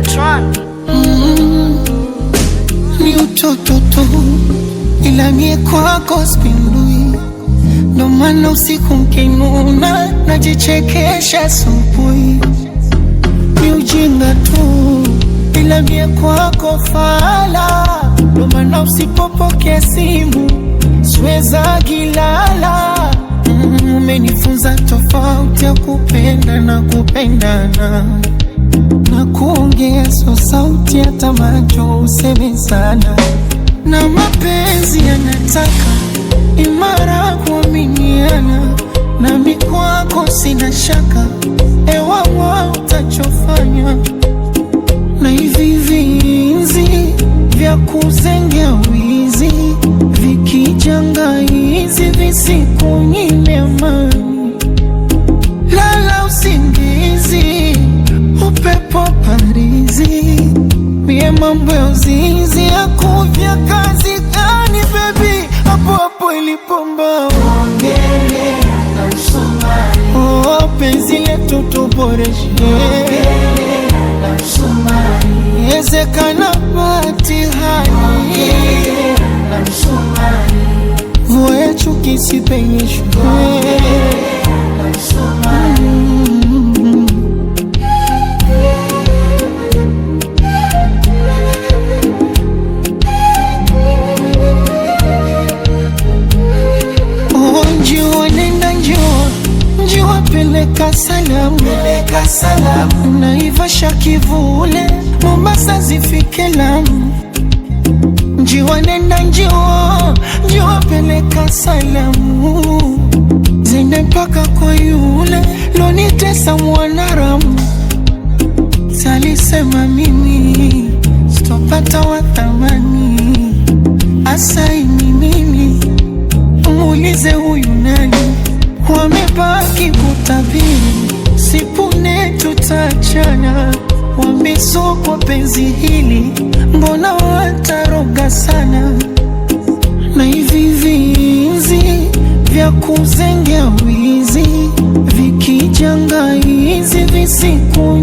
Tron. Ni utoto tu, ila mie kwako spindui. Ndo maana usiku mkinuna najichekesha asubuhi. Ni ujinga tu, ila mie kwako fala. Ndo maana usipopokea simu siweza gilala. Umenifunza tofauti ya kupenda na kupendana, na kuongea so sauti hata macho useme sana. Na mapenzi yanataka imara kuaminiana, nami kwako sina shaka, ewawa utachofanya. Na hivi vinzi vya kuzengea wizi vikijanga hizi visikunyime amani. Lala usingizi, upepo parizi, mie mambo ya uzinzi ya kuvya kazi gani baby, hapo hapo ilipomba ongele na msumari. Oh, penzi letu tuboreshe ongele na msumari. Yezekana batihani ongele na msumari. Vue chuki sipenyeshwe ongele na msumari. Peleka salamu, peleka salamu. Naivasha Kivule, Mombasa zifike Lamu. Njiwa nenda njiwa peleka salamu, zende mpaka kwa yule lonitesa Mwanaramu. Salisema mimi sitopata wa thamani, asaini mimi muulize huyu nani. Wamebaki kutabiri sipune tutachana, wamesokwa penzi hili mbona wataroga sana. Na hivi vinzi vya kuzengea wizi vikijanga hizi visiku